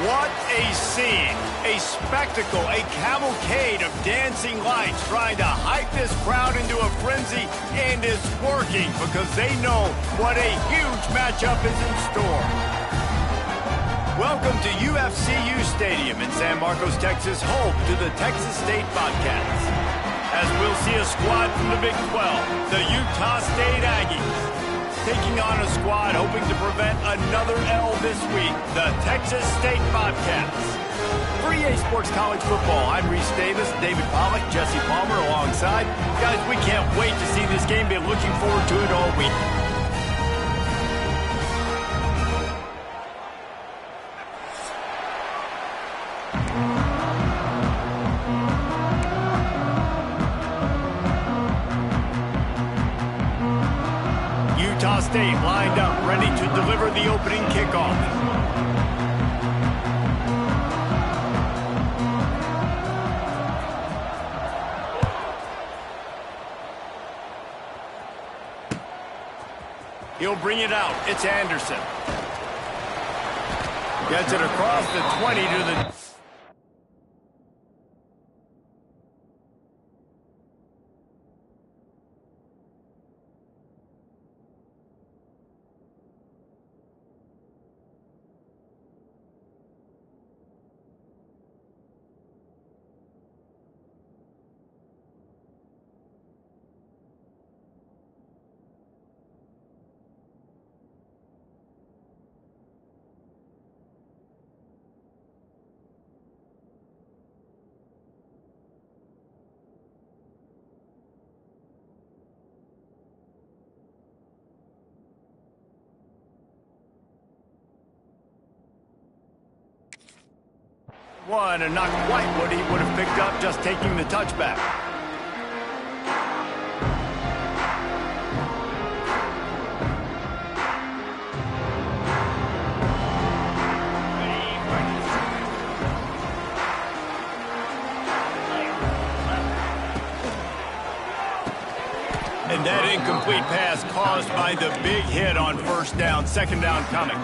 What a scene, a spectacle, a cavalcade of dancing lights trying to hype this crowd into a frenzy, and it's working because they know what a huge matchup is in store. Welcome to UFCU Stadium in San Marcos, Texas, home to the Texas State Bobcats. As we'll see a squad from the Big 12, the Utah State Aggies, taking on a squad hoping to prevent another L this week, the Texas State Bobcats. For EA Sports College Football, I'm Reese Davis, David Pollack, Jesse Palmer alongside. Guys, we can't wait to see this game. Been looking forward to it all week. Utah State lined up, ready to deliver the opening kickoff. He'll bring it out. It's Anderson. Gets it across the 20 to the... One, and not quite what he would have picked up just taking the touchback. And that incomplete pass caused by the big hit on first down, second down coming.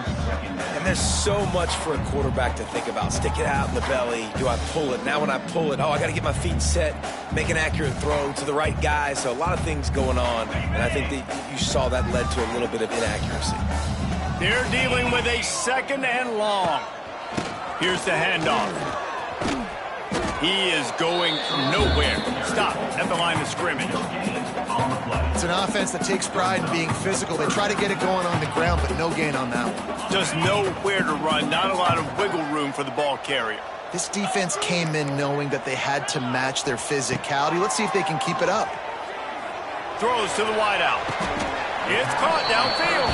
And there's so much for a quarterback to think about. Stick it out in the belly. Do I pull it? Now when I pull it, I got to get my feet set, make an accurate throw to the right guy. So a lot of things going on. And I think that you saw that led to a little bit of inaccuracy. They're dealing with a second and long. Here's the handoff. He is going nowhere. Stop at the line of scrimmage. It's an offense that takes pride in being physical. They try to get it going on the ground, but no gain on that one. Just nowhere to run. Not a lot of wiggle room for the ball carrier. This defense came in knowing that they had to match their physicality. Let's see if they can keep it up. Throws to the wideout. It's caught downfield.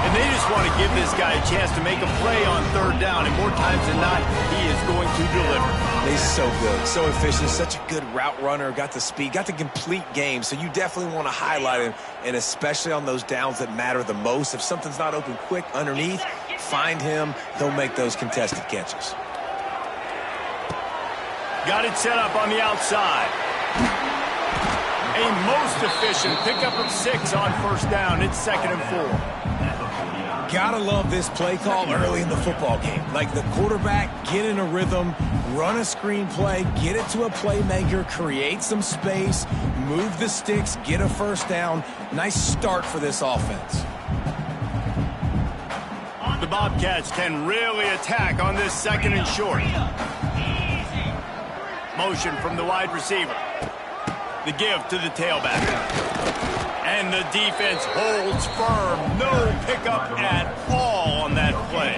And they just want to give this guy a chance to make a play on third down. And more times than not, he is going to deliver. He's so good, so efficient, such a good route runner, got the speed, got the complete game. So you definitely want to highlight him, and especially on those downs that matter the most. If something's not open quick underneath, find him. He'll make those contested catches. Got it set up on the outside. A most efficient pickup of 6 on first down. It's 2nd and 4. Gotta love this play call early in the football game. Like the quarterback, get in a rhythm, run a screen play, get it to a playmaker, create some space, move the sticks, get a first down. Nice start for this offense. The Bobcats can really attack on this 2nd and short. Motion from the wide receiver. The give to the tailback. And the defense holds firm. No pickup at all on that play.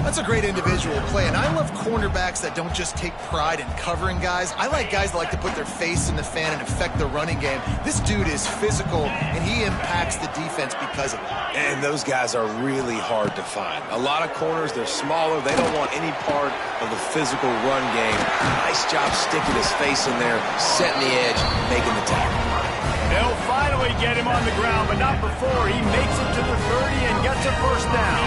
That's a great individual play, and I love cornerbacks that don't just take pride in covering guys. I like guys that like to put their face in the fan and affect the running game. This dude is physical, and he impacts the defense because of that. And those guys are really hard to find. A lot of corners, they're smaller. They don't want any part of the physical run game. Nice job sticking his face in there, setting the edge, making the tackle. They'll finally get him on the ground, but not before he makes it to the 30 and gets a first down.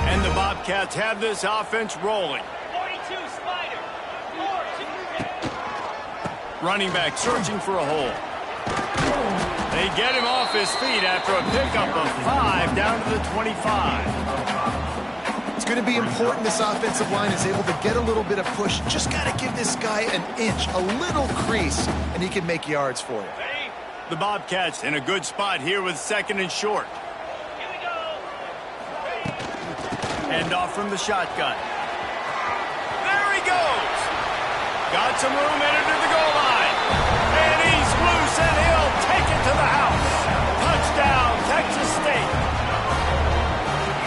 And the Bobcats have this offense rolling. 42, Spider. 4, 2. Running back searching for a hole. They get him off his feet after a pickup of 5 down to the 25. It's going to be important this offensive line is able to get a little bit of push. Just got to give this guy an inch, a little crease, and he can make yards for you. The Bobcats in a good spot here with 2nd and short. End off from the shotgun. There he goes. Got some room headed to the goal line. And he's loose, and he'll take it to the house. Touchdown, Texas State.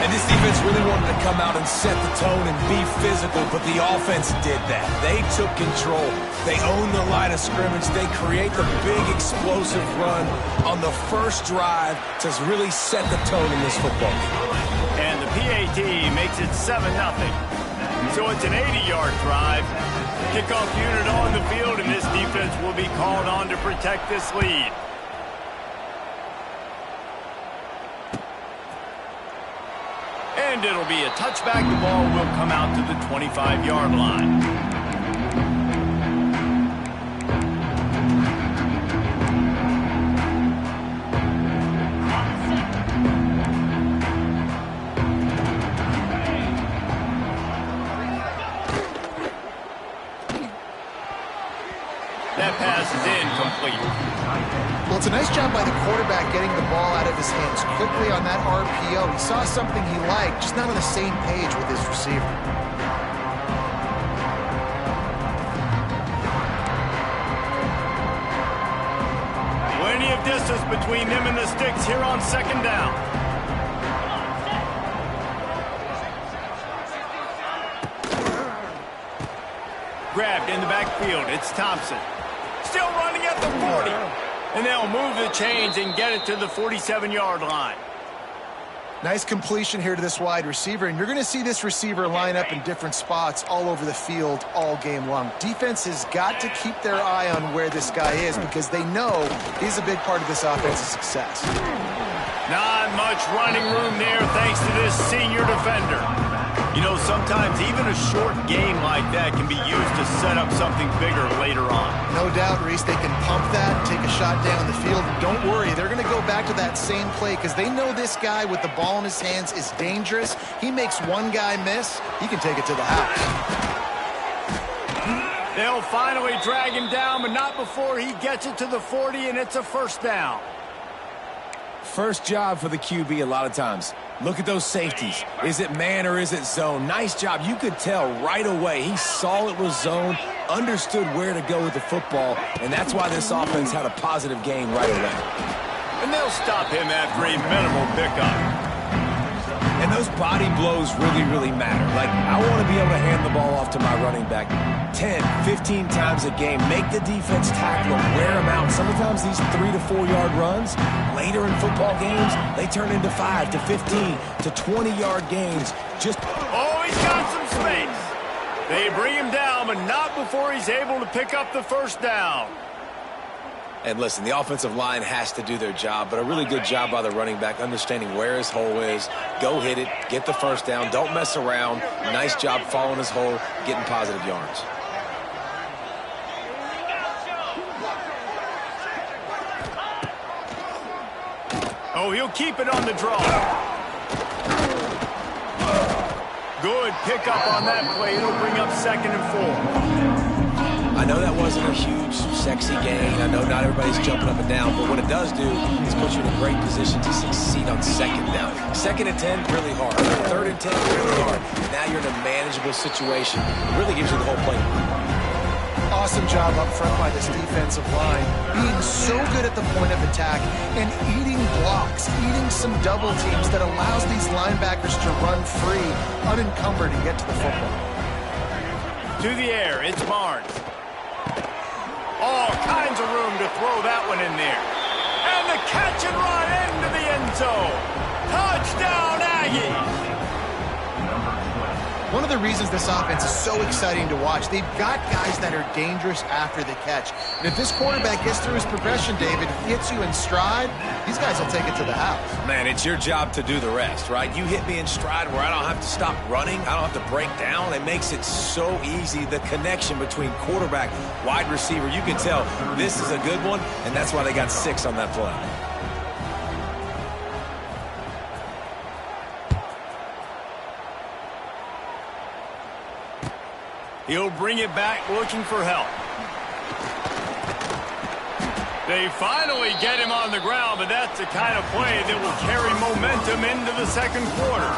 And this defense really wanted to come out and set the tone and be physical, but the offense did that. They took control. They owned the line of scrimmage. They create the big explosive run on the first drive to really set the tone in this football game. And the PAT makes it 7-0. So it's an 80-yard drive. Kickoff unit on the field, and this defense will be called on to protect this lead. And it'll be a touchback. The ball will come out to the 25-yard line. That pass is incomplete. Well, it's a nice job by the quarterback getting the ball out of his hands quickly on that RPO. He saw something he liked, just not on the same page with his receiver. Plenty of distance between them and the sticks here on 2nd down. Grabbed in the backfield. It's Thompson. Still running at the 40. And they'll move the chains and get it to the 47-yard line. Nice completion here to this wide receiver, and you're going to see this receiver line up in different spots all over the field all game long. Defense has got to keep their eye on where this guy is because they know he's a big part of this offense's success. Not much running room there thanks to this senior defender. You know, sometimes even a short game like that can be used to set up something bigger later on. No doubt, Reese, they can pump that, take a shot down the field. Don't worry, they're going to go back to that same play because they know this guy with the ball in his hands is dangerous. He makes one guy miss, he can take it to the house. They'll finally drag him down, but not before he gets it to the 40, and it's a 1st down. First job for the QB a lot of times. Look at those safeties. Is it man or is it zone? Nice job. You could tell right away. He saw it was zone, understood where to go with the football, and that's why this offense had a positive gain right away. And they'll stop him after a minimal pickup. And those body blows really, really matter. Like, I want to be able to hand the ball off to my running back 10, 15 times a game. Make the defense tackle them, wear them out. Sometimes these 3 to 4 yard runs, later in football games, they turn into 5 to 15 to 20-yard gains. Oh, he's got some space. They bring him down, but not before he's able to pick up the 1st down. And listen, the offensive line has to do their job, but a really good job by the running back understanding where his hole is. Go hit it, get the 1st down, don't mess around. Nice job following his hole, getting positive yards. Oh, he'll keep it on the draw. Good pickup on that play. It'll bring up 2nd and 4. I know that wasn't a huge, sexy gain. I know not everybody's jumping up and down, but what it does do is put you in a great position to succeed on 2nd down. 2nd and 10, really hard. 3rd and 10, really hard. Now you're in a manageable situation. It really gives you the whole playbook. Awesome job up front by this defensive line, being so good at the point of attack and eating blocks, eating some double teams that allows these linebackers to run free, unencumbered, and get to the football. To the air, it's Barnes. All kinds of room to throw that one in there. And the catch and run into the end zone. Touchdown, Aggies! One of the reasons this offense is so exciting to watch, they've got guys that are dangerous after the catch. And if this quarterback gets through his progression, David, if he hits you in stride, these guys will take it to the house. Man, it's your job to do the rest, right? You hit me in stride where I don't have to stop running. I don't have to break down. It makes it so easy. The connection between quarterback, wide receiver, you can tell this is a good one, and that's why they got 6 on that play. He'll bring it back looking for help. They finally get him on the ground, but that's the kind of play that will carry momentum into the second quarter.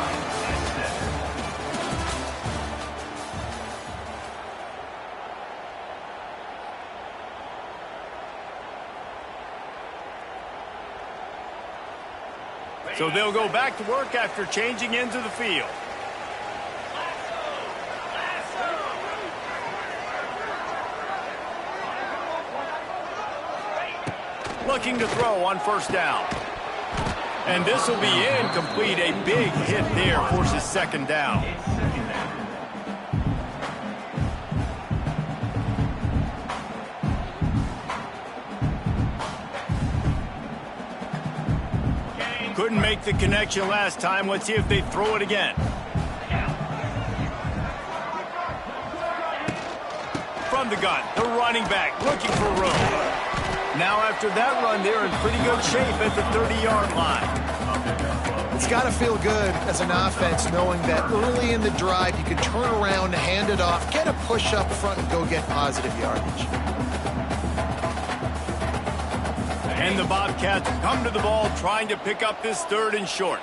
So they'll go back to work after changing into the field. Looking to throw on first down. And this will be incomplete. A big hit there forces second down. Couldn't make the connection last time. Let's see if they throw it again. From the gun, the running back looking for room. Now after that run, they're in pretty good shape at the 30-yard line. It's got to feel good as an offense knowing that early in the drive you can turn around, hand it off, get a push up front, and go get positive yardage. And the Bobcats come to the ball trying to pick up this third and short.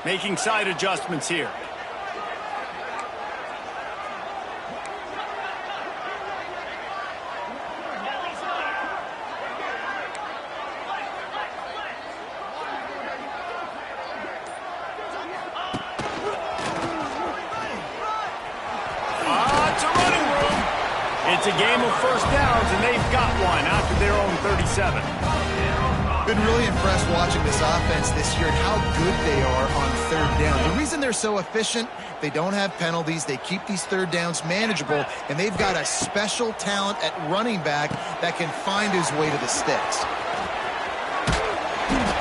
Making side adjustments here. It's a game of first downs, and they've got one after their own 37. Been really impressed watching this offense this year and how good they are on third down. The reason they're so efficient, they don't have penalties, they keep these third downs manageable, and they've got a special talent at running back that can find his way to the sticks.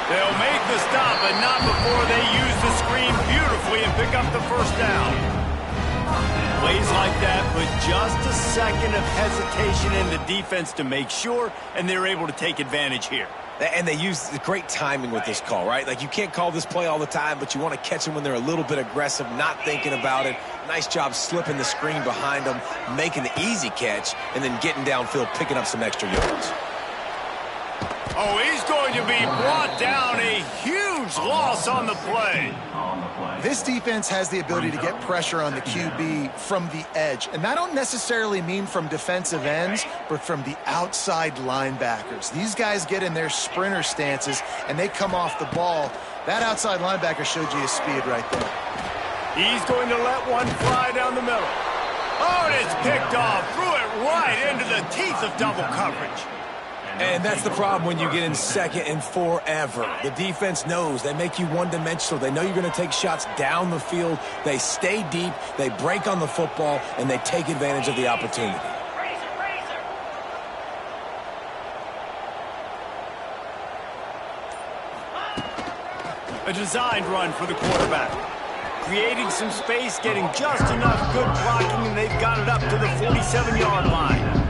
They'll make the stop, but not before they use the screen beautifully and pick up the first down. Plays like that, but just a second of hesitation in the defense to make sure, and they're able to take advantage here. And they use great timing with this call, right? Like, you can't call this play all the time, but you want to catch them when they're a little bit aggressive, not thinking about it. Nice job slipping the screen behind them, making the easy catch, and then getting downfield, picking up some extra yards. Oh, he's going to be brought down. A huge loss on the play. This defense has the ability to get pressure on the QB from the edge. And that don't necessarily mean from defensive ends, but from the outside linebackers. These guys get in their sprinter stances, and they come off the ball. That outside linebacker showed you his speed right there. He's going to let one fly down the middle. Oh, and it's picked off. Threw it right into the teeth of double coverage. And that's the problem when you get in second and forever. The defense knows they make you one-dimensional. They know you're going to take shots down the field. They stay deep, they break on the football, and they take advantage of the opportunity. A designed run for the quarterback. Creating some space, getting just enough good blocking, and they've got it up to the 47-yard line.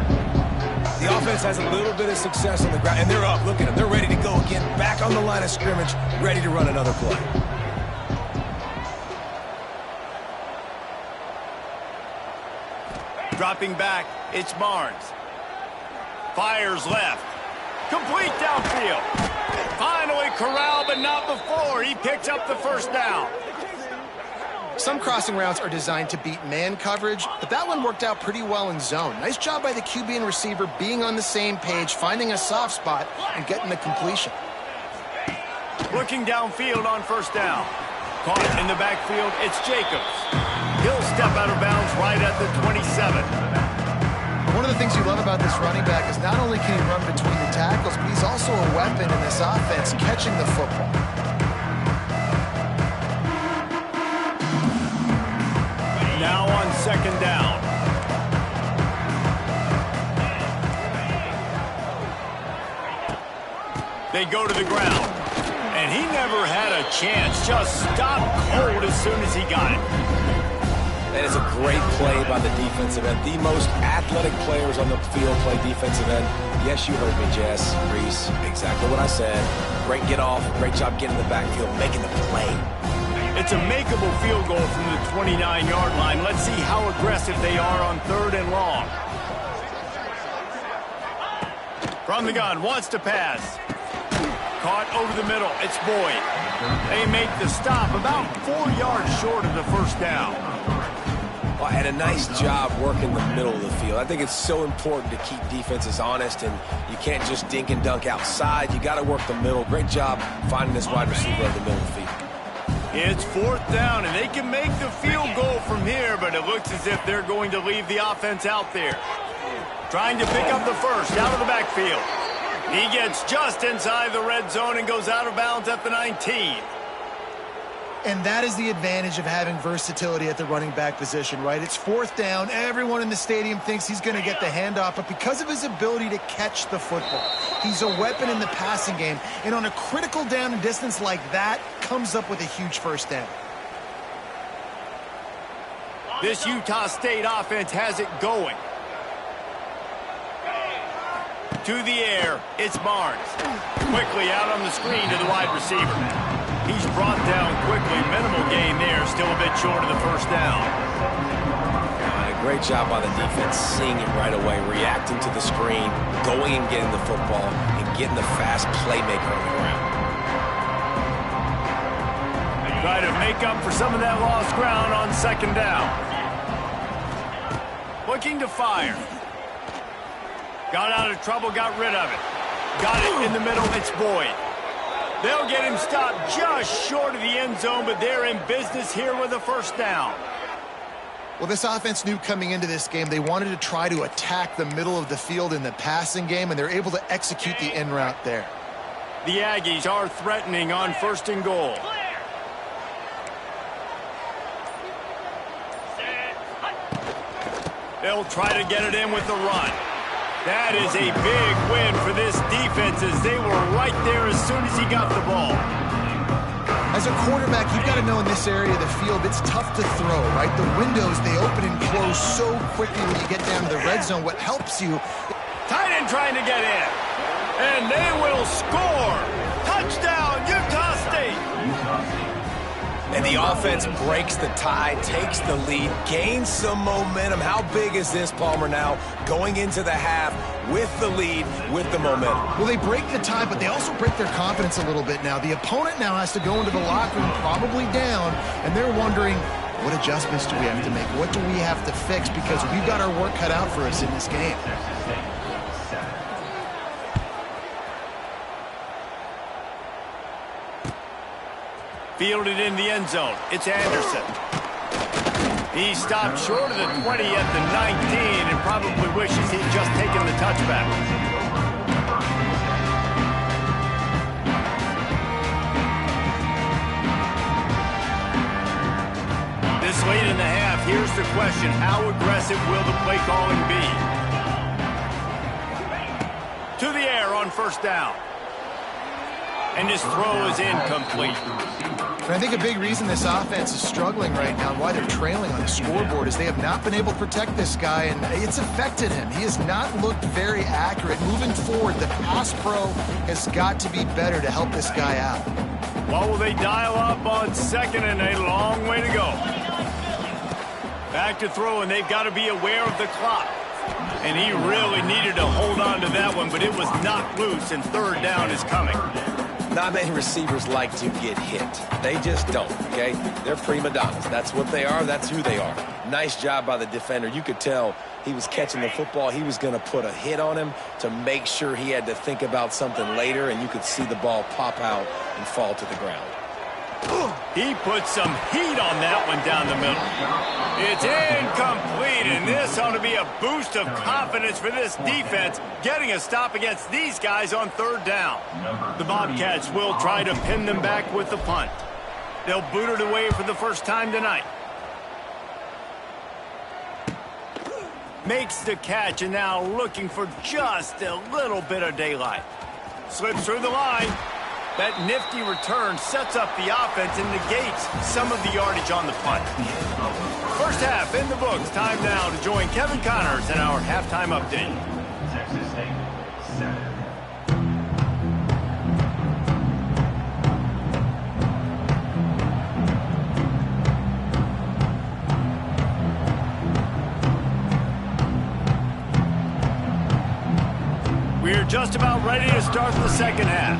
The offense has a little bit of success on the ground, and they're up. Look at them. They're ready to go again, back on the line of scrimmage, ready to run another play. Dropping back, it's Barnes. Fires left. Complete downfield. Finally corralled, but not before. He picks up the first down. Some crossing routes are designed to beat man coverage, but that one worked out pretty well in zone. Nice job by the QB and receiver being on the same page, finding a soft spot, and getting the completion. Looking downfield on first down. Caught in the backfield, it's Jacobs. He'll step out of bounds right at the 27. One of the things you love about this running back is not only can he run between the tackles, but he's also a weapon in this offense, catching the football. Now on second down. They go to the ground. And he never had a chance. Just stopped cold as soon as he got it. That is a great play by the defensive end. The most athletic players on the field play defensive end. Yes, you heard me, Jess, Reese. Exactly what I said. Great get off. Great job getting in the backfield, making the play. It's a makeable field goal from the 29-yard line. Let's see how aggressive they are on 3rd and long. From the gun, wants to pass. Caught over the middle. It's Boyd. They make the stop about 4 yards short of the first down. Well, and a nice job working the middle of the field. I think it's so important to keep defenses honest, and you can't just dink and dunk outside. You got to work the middle. Great job finding this wide receiver in the middle of the field. It's 4th down, and they can make the field goal from here, but it looks as if they're going to leave the offense out there. Trying to pick up the first out of the backfield. He gets just inside the red zone and goes out of bounds at the 19. And that is the advantage of having versatility at the running back position, right? It's 4th down. Everyone in the stadium thinks he's going to get the handoff, but because of his ability to catch the football, he's a weapon in the passing game. And on a critical down and distance like that, comes up with a huge first down. This Utah State offense has it going. To the air, it's Barnes. Quickly out on the screen to the wide receiver. He's brought down quickly. Minimal gain there, still a bit short of the first down. Great job by the defense, seeing it right away, reacting to the screen, going and getting the football, and getting the fast playmaker on the ground. Try to make up for some of that lost ground on 2nd down. Looking to fire. Got out of trouble, got rid of it. Got it in the middle, it's Boyd. They'll get him stopped just short of the end zone, but they're in business here with a first down. Well, this offense knew coming into this game they wanted to try to attack the middle of the field in the passing game, and they're able to execute the in route there. The Aggies are threatening on 1st and goal. They'll try to get it in with the run. That is a big win for this defense as they were right there as soon as he got the ball. As a quarterback, you've got to know in this area of the field, it's tough to throw, right? The windows, they open and close so quickly when you get down to the red zone. What helps you... Tight end trying to get in. And they will score. Touchdown, Utah State. And the offense breaks the tie, takes the lead, gains some momentum. How big is this, Palmer, now going into the half with the lead, with the momentum? Well, they break the tie, but they also break their confidence a little bit now. The opponent now has to go into the locker room probably down, and they're wondering, what adjustments do we have to make? What do we have to fix? Because we've got our work cut out for us in this game. Fielded in the end zone. It's Anderson. He stopped short of the 20 at the 19 and probably wishes he'd just taken the touchback. This late in the half, here's the question. How aggressive will the play calling be? To the air on 1st down. And his throw is incomplete. And I think a big reason this offense is struggling right now and why they're trailing on the scoreboard is they have not been able to protect this guy, and it's affected him. He has not looked very accurate. Moving forward, the pass pro has got to be better to help this guy out. What will they dial up on 2nd and a long way to go? Back to throw, and they've got to be aware of the clock. And he really needed to hold on to that one, but it was knocked loose, and 3rd down is coming. Not many receivers like to get hit. They just don't, okay? They're prima donnas. That's what they are. That's who they are. Nice job by the defender. You could tell he was catching the football. He was going to put a hit on him to make sure he had to think about something later, and you could see the ball pop out and fall to the ground. He put some heat on that one down the middle. It's incomplete, and this ought to be a boost of confidence for this defense, getting a stop against these guys on 3rd down. The Bobcats will try to pin them back with the punt. They'll boot it away for the first time tonight. Makes the catch, and now looking for just a little bit of daylight. Slips through the line. That nifty return sets up the offense and negates some of the yardage on the punt. First half in the books. Time now to join Kevin Connors in our halftime update. Texas State 7. We're just about ready to start the second half.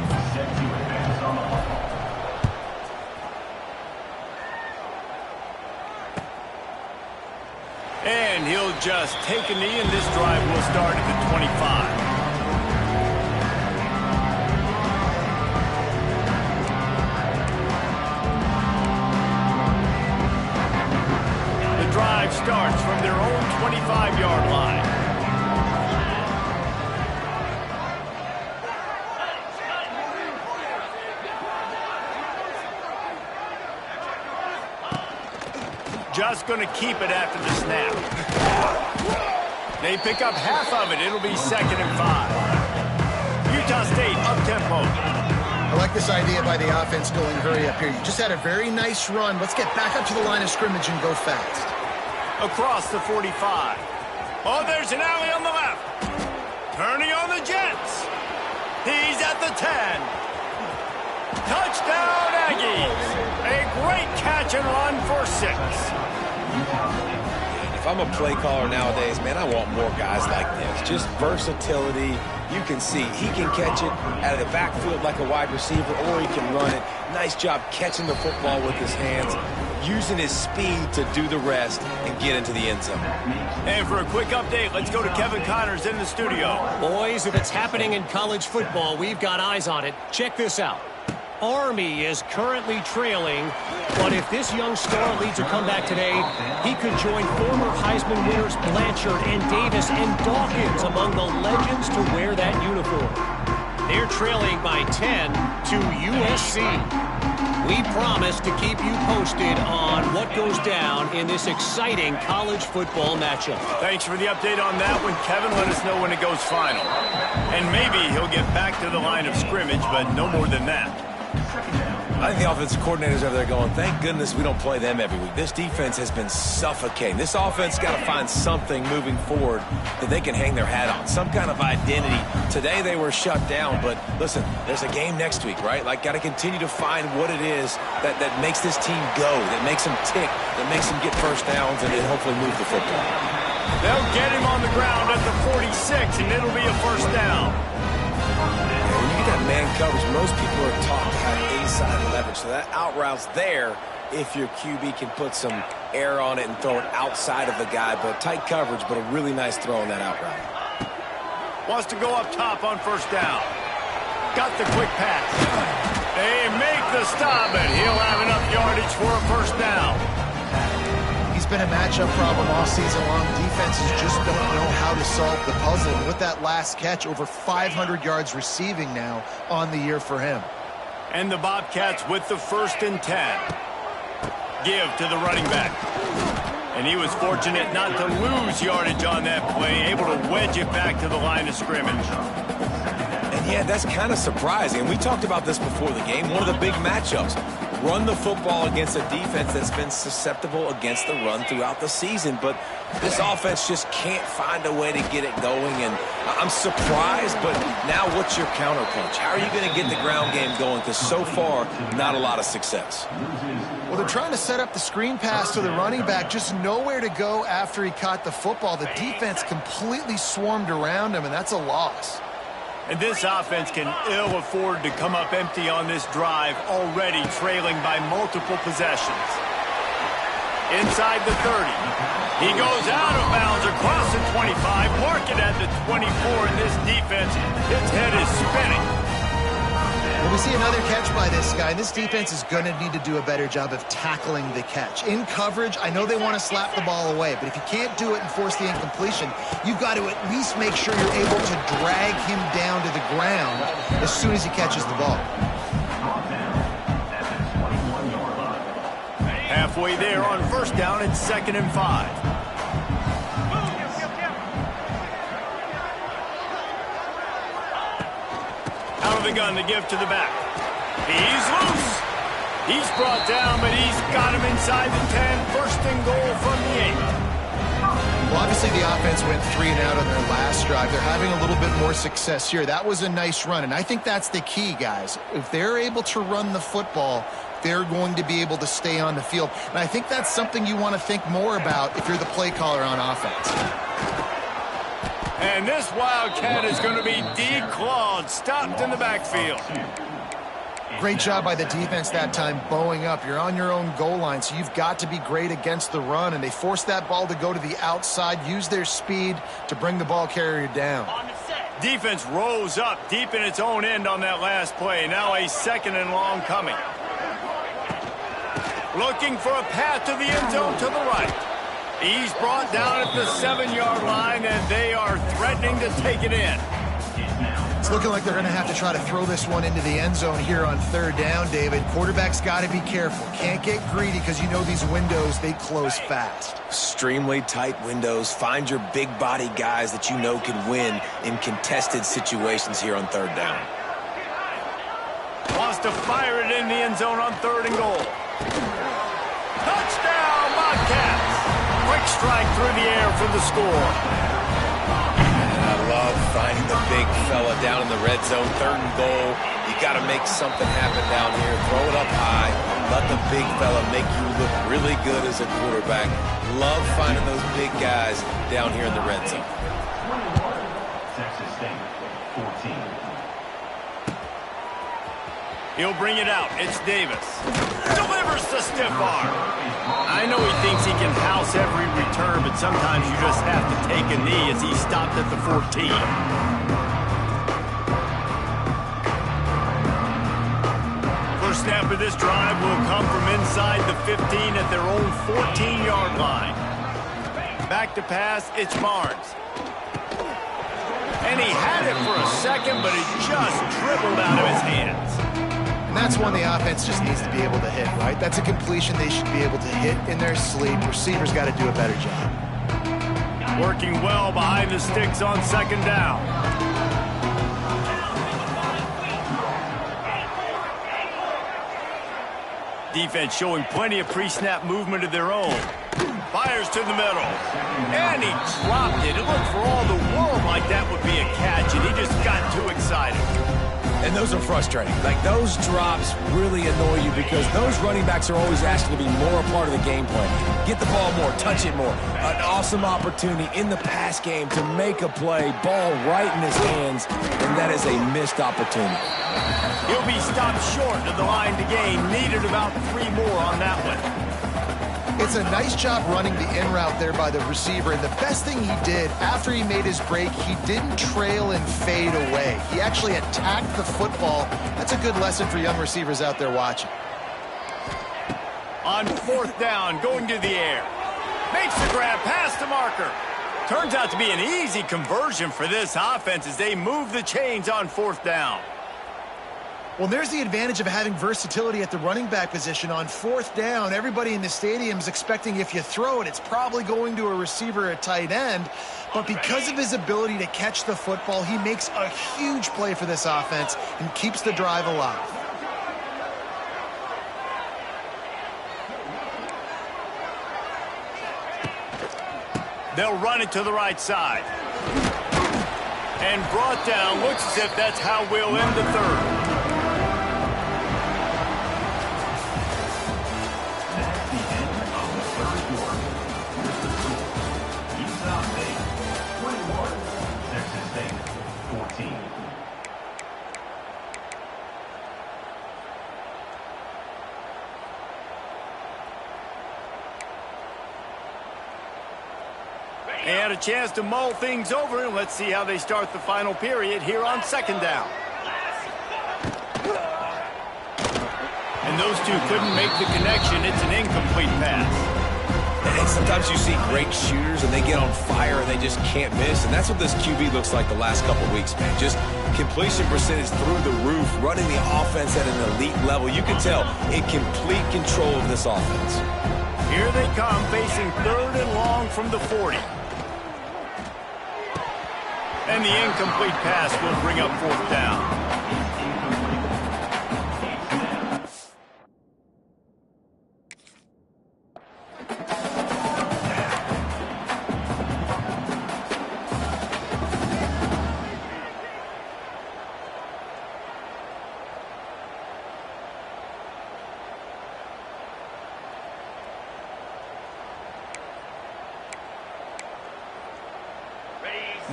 And he'll just take a knee, and this drive will start at the 25. The drive starts from their own 25-yard line. Just going to keep it after the snap. They pick up half of it. It'll be 2nd and 5. Utah State up-tempo. I like this idea by the offense going hurry up here. You just had a very nice run. Let's get back up to the line of scrimmage and go fast. Across the 45. Oh, there's an alley on the left. Turning on the Jets. He's at the 10. Touchdown, Aggies. A great catch and run for 6. If I'm a play caller nowadays, man, I want more guys like this. Just versatility. You can see he can catch it out of the backfield like a wide receiver, or he can run it. Nice job catching the football with his hands, using his speed to do the rest and get into the end zone. And for a quick update, let's go to Kevin Connors in the studio. Boys, if it's happening in college football, we've got eyes on it. Check this out. Army is currently trailing, but if this young star leads a comeback today, he could join former Heisman winners Blanchard and Davis and Dawkins among the legends to wear that uniform. They're trailing by 10 to USC. We promise to keep you posted on what goes down in this exciting college football matchup. Thanks for the update on that one, Kevin. Let us know when it goes final. And maybe he'll get back to the line of scrimmage, but no more than that. I think the offensive coordinators over there going, thank goodness we don't play them every week. This defense has been suffocating. This offense got to find something moving forward that they can hang their hat on, some kind of identity. Today they were shut down, but listen, there's a game next week, right? Like, got to continue to find what it is that makes this team go, that makes them tick, that makes them get first downs, and then hopefully move the football. They'll get him on the ground at the 46, and it'll be a first down. When you get that man coverage, most people are taught to have inside leverage. So that out route's there if your QB can put some air on it and throw it outside of the guy. But tight coverage, but a really nice throw on that out route. Wants to go up top on first down. Got the quick pass. They make the stop, and he'll have enough yardage for a first down. He's been a matchup problem all season long. Defenses just don't know how to solve the puzzle. And with that last catch, over 500 yards receiving now on the year for him. And the Bobcats with the 1st and 10. Give to the running back. And he was fortunate not to lose yardage on that play, able to wedge it back to the line of scrimmage. And yeah, that's kind of surprising. We talked about this before the game. One of the big matchups. Run the football against a defense that's been susceptible against the run throughout the season. But this offense just can't find a way to get it going. And I'm surprised, but now what's your counterpunch? How are you going to get the ground game going? Because so far, not a lot of success. Well, they're trying to set up the screen pass to the running back, just nowhere to go after he caught the football. The defense completely swarmed around him, and that's a loss. And this offense can ill afford to come up empty on this drive, already trailing by multiple possessions. Inside the 30. He goes out of bounds across the 25, mark it at the 24, and this defense, its head is spinning. Well, we see another catch by this guy. This defense is going to need to do a better job of tackling the catch. In coverage, I know they want to slap the ball away, but if you can't do it and force the incompletion, you've got to at least make sure you're able to drag him down to the ground as soon as he catches the ball. Halfway there on first down, it's 2nd and 5. Out of the gun to give to the back. He's loose. He's brought down, but he's got him inside the 10. First and goal from the 8. Well, obviously the offense went 3 and out on their last drive. They're having a little bit more success here. That was a nice run, and I think that's the key, guys. If they're able to run the football, they're going to be able to stay on the field. And I think that's something you want to think more about if you're the play caller on offense. And this Wildcat is going to be declawed, stopped in the backfield. Great job by the defense that time, bowing up. You're on your own goal line, so you've got to be great against the run, and they forced that ball to go to the outside, use their speed to bring the ball carrier down. Defense rose up deep in its own end on that last play. Now a 2nd and long coming. Looking for a path to the end zone to the right. He's brought down at the 7-yard line, and they are threatening to take it in. It's looking like they're going to have to try to throw this one into the end zone here on 3rd down, David. Quarterback's got to be careful. Can't get greedy because you know these windows, they close fast. Extremely tight windows. Find your big body guys that you know can win in contested situations here on 3rd down. Wants to fire it in the end zone on 3rd and goal. Touchdown, Bobcats! Quick strike through the air for the score. I love finding the big fella down in the red zone. 3rd and goal. You got to make something happen down here. Throw it up high. Let the big fella make you look really good as a quarterback. Love finding those big guys down here in the red zone. Texas State, 14. He'll bring it out. It's Davis. Delivers the stiff arm. I know he thinks he can house every return, but sometimes you just have to take a knee as he stopped at the 14. First snap of this drive will come from inside the 15 at their own 14-yard line. Back to pass, it's Barnes. And he had it for a second, but it just dribbled out of his hands. And that's one the offense just needs to be able to hit, right? That's a completion they should be able to hit in their sleep. Receivers got to do a better job. Working well behind the sticks on 2nd down. Defense showing plenty of pre-snap movement of their own. Fires to the middle. And he dropped it. It looked for all the world like that would be a catch, and he just got too excited. And those are frustrating. Like, those drops really annoy you because those running backs are always asking to be more a part of the game plan. Get the ball more, touch it more. An awesome opportunity in the pass game to make a play, ball right in his hands, and that is a missed opportunity. He'll be stopped short of the line to gain. Needed about 3 more on that one. It's a nice job running the in route there by the receiver, and the best thing he did after he made his break, he didn't trail and fade away. He actually attacked the football. That's a good lesson for young receivers out there watching. On 4th down, going to the air. Makes the grab past the marker. Turns out to be an easy conversion for this offense as they move the chains on 4th down. Well, there's the advantage of having versatility at the running back position. On 4th down, everybody in the stadium is expecting if you throw it, it's probably going to a receiver at tight end. But because of his ability to catch the football, he makes a huge play for this offense and keeps the drive alive. They'll run it to the right side. And brought down. Looks as if that's how we'll end the 3rd. They had a chance to mull things over, and let's see how they start the final period here on 2nd down. And those two couldn't make the connection. It's an incomplete pass. And sometimes you see great shooters, and they get on fire, and they just can't miss. And that's what this QB looks like the last couple of weeks, man. Just completion percentage through the roof, running the offense at an elite level. You can tell in complete control of this offense. Here they come, facing 3rd and long from the 40. And the incomplete pass will bring up 4th down.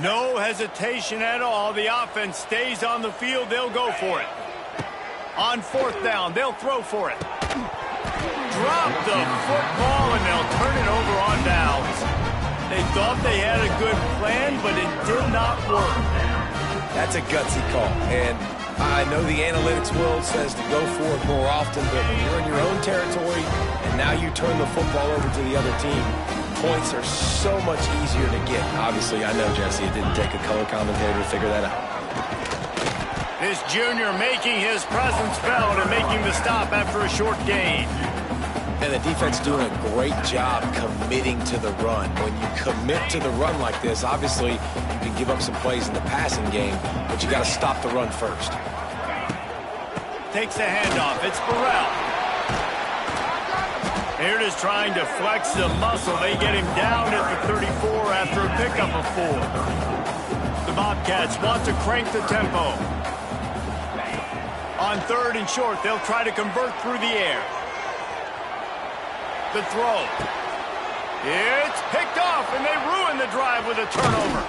No hesitation at all. The offense stays on the field. They'll go for it. On fourth down, they'll throw for it. Drop the football, and they'll turn it over on downs. They thought they had a good plan, but it did not work. That's a gutsy call. And I know the analytics world says to go for it more often, but when you're in your own territory and now you turn the football over to the other team, points are so much easier to get. Obviously, I know, Jesse, it didn't take a color commentator to figure that out. This junior making his presence felt and making the stop after a short gain. And the defense doing a great job committing to the run. When you commit to the run like this, obviously you can give up some plays in the passing game, but you got to stop the run first. Takes the handoff. It's Burrell. Here it is trying to flex the muscle. They get him down at the 34 after a pickup of 4. The Bobcats want to crank the tempo. On third and short, they'll try to convert through the air. The throw. It's picked off, and they ruin the drive with a turnover.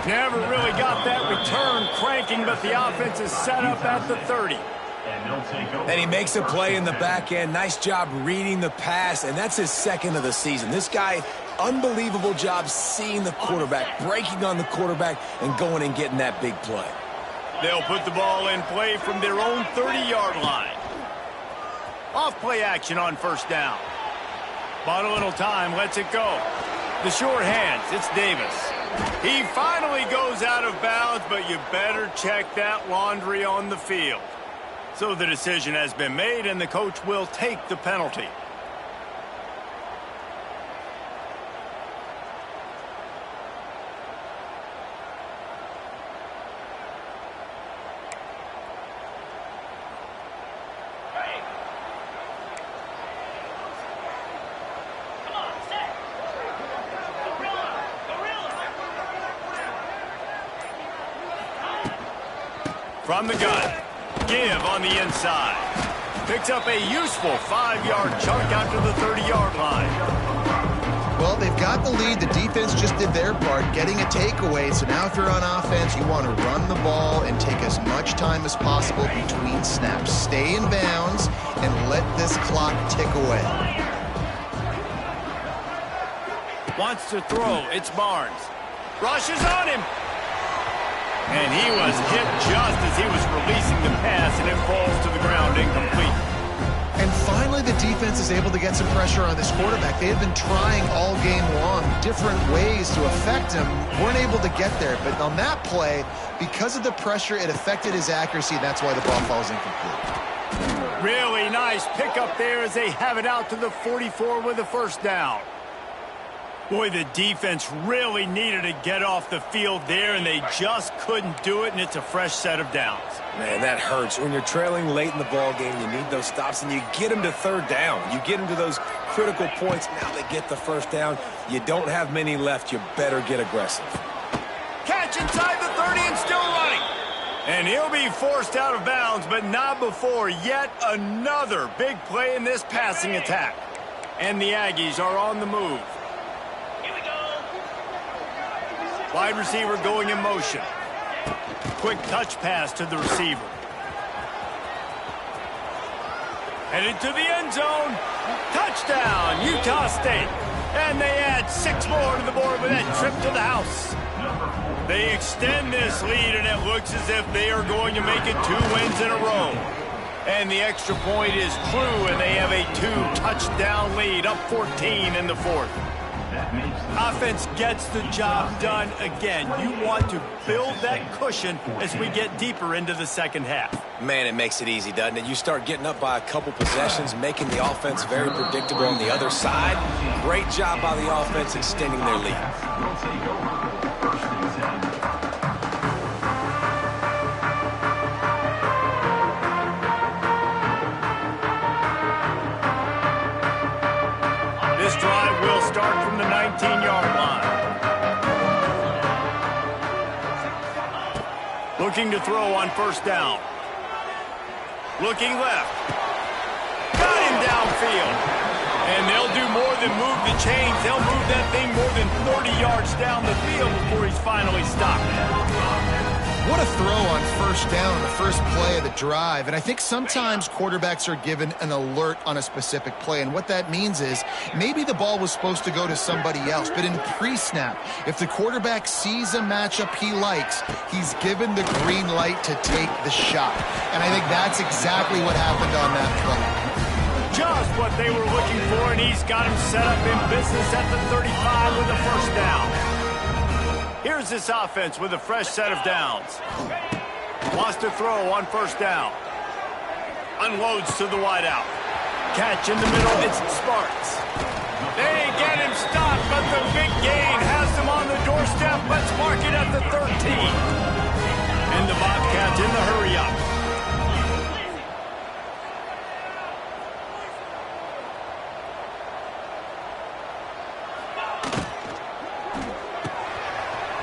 Never really got that return cranking, but the offense is set up at the 30. And he makes a play in the back end. Nice job reading the pass, and that's his second of the season. This guy, unbelievable job seeing the quarterback, breaking on the quarterback, and going and getting that big play. They'll put the ball in play from their own 30-yard line. Off-play action on first down. Bought a little time, lets it go. The short hands, it's Davis. He finally goes out of bounds, but you better check that laundry on the field. So the decision has been made, and the coach will take the penalty. From the gun, give on the inside. Picks up a useful 5-yard chunk out to the 30-yard line. Well, they've got the lead. The defense just did their part, getting a takeaway. So now if you're on offense, you want to run the ball and take as much time as possible between snaps. Stay in bounds and let this clock tick away. Wants to throw. It's Barnes. Rushes on him. And he was hit just as he was releasing the pass, and it falls to the ground incomplete. And finally, the defense is able to get some pressure on this quarterback. They had been trying all game long different ways to affect him. Weren't able to get there. But on that play, because of the pressure, it affected his accuracy, and that's why the ball falls incomplete. Really nice pickup there as they have it out to the 44 with a first down. Boy, the defense really needed to get off the field there, and they just couldn't do it, and it's a fresh set of downs. Man, that hurts. When you're trailing late in the ball game, you need those stops, and you get them to third down. You get them to those critical points. Now they get the first down. You don't have many left. You better get aggressive. Catch inside the 30 and still running. And he'll be forced out of bounds, but not before yet another big play in this passing attack. And the Aggies are on the move. Wide receiver going in motion. Quick touch pass to the receiver. Headed to the end zone. Touchdown, Utah State. And they add 6 more to the board with that trip to the house. They extend this lead, and it looks as if they are going to make it 2 wins in a row. And the extra point is true, and they have a 2-touchdown lead, up 14 in the 4th. Offense gets the job done again. You want to build that cushion as we get deeper into the second half. Man, it makes it easy, doesn't it? You start getting up by a couple possessions, making the offense very predictable on the other side. Great job by the offense extending their lead. This drive will start from the 19-yard line. Looking to throw on first down. Looking left. Got him downfield. And they'll do more than move the chains. They'll move that thing more than 30 yards down the field before he's finally stopped. What a throw on first down, the first play of the drive. And I think sometimes quarterbacks are given an alert on a specific play. And what that means is maybe the ball was supposed to go to somebody else. But in pre-snap, if the quarterback sees a matchup he likes, he's given the green light to take the shot. And I think that's exactly what happened on that play. Just what they were looking for, and he's got him set up in business at the 35 with a first down. Here's this offense with a fresh set of downs. Wants to throw on first down. Unloads to the wideout. Catch in the middle, it's Sparks. They get him stopped, but the big gain has him on the doorstep. Let's mark it at the 13. And the Bobcats in the hurry-up.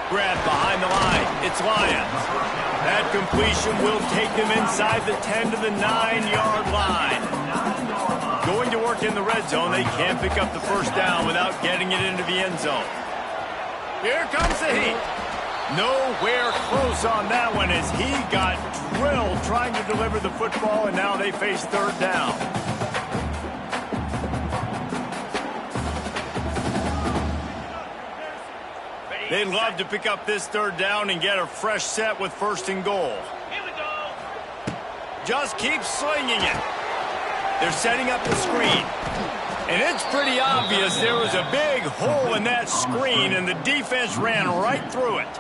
Grab behind the line. It's Lyons. That completion will take them inside the 10 to the 9-yard line. Going to work in the red zone. They can't pick up the first down without getting it into the end zone. Here comes the heat. Nowhere close on that one as he got drilled trying to deliver the football, and now they face third down. They'd love to pick up this third down and get a fresh set with first and goal. Here we go. Just keep slinging it. They're setting up the screen. And it's pretty obvious there was a big hole in that screen, and the defense ran right through it.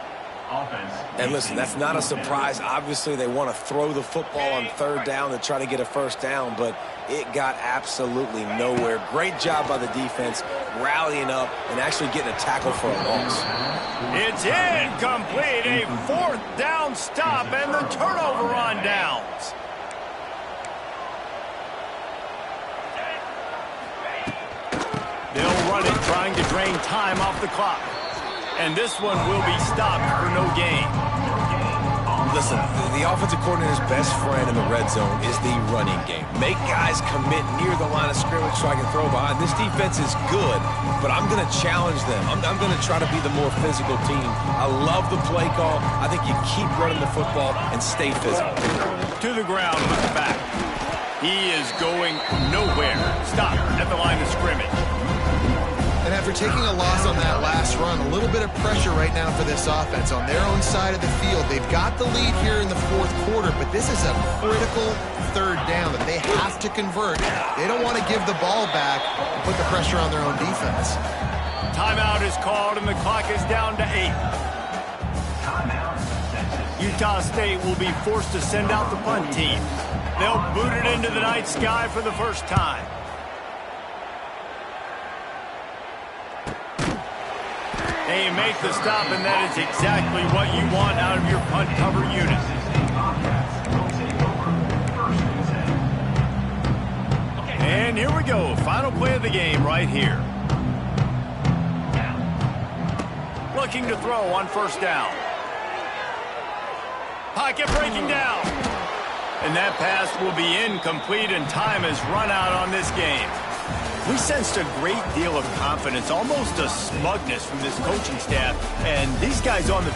And listen, that's not a surprise. Obviously, they want to throw the football on third down to try to get a first down, but it got absolutely nowhere. Great job by the defense rallying up and actually getting a tackle for a loss. It's incomplete. A fourth down stop and the turnover on downs. They'll run it, trying to drain time off the clock. And this one will be stopped for no gain. Listen, the offensive coordinator's best friend in the red zone is the running game. Make guys commit near the line of scrimmage so I can throw behind. This defense is good, but I'm going to challenge them. I'm going to try to be the more physical team. I love the play call. I think you keep running the football and stay physical. To the ground with the back. He is going nowhere. Stop at the line of scrimmage. And after taking a loss on that last run, a little bit of pressure right now for this offense on their own side of the field. They've got the lead here in the fourth quarter, but this is a critical third down that they have to convert. They don't want to give the ball back and put the pressure on their own defense. Timeout is called, and the clock is down to 8. Utah State will be forced to send out the punt team. They'll boot it into the night sky for the first time. They make the stop, and that is exactly what you want out of your punt cover unit. And here we go. Final play of the game right here. Looking to throw on first down. Pocket breaking down. And that pass will be incomplete, and time has run out on this game. We sensed a great deal of confidence, almost a smugness from this coaching staff, and these guys on the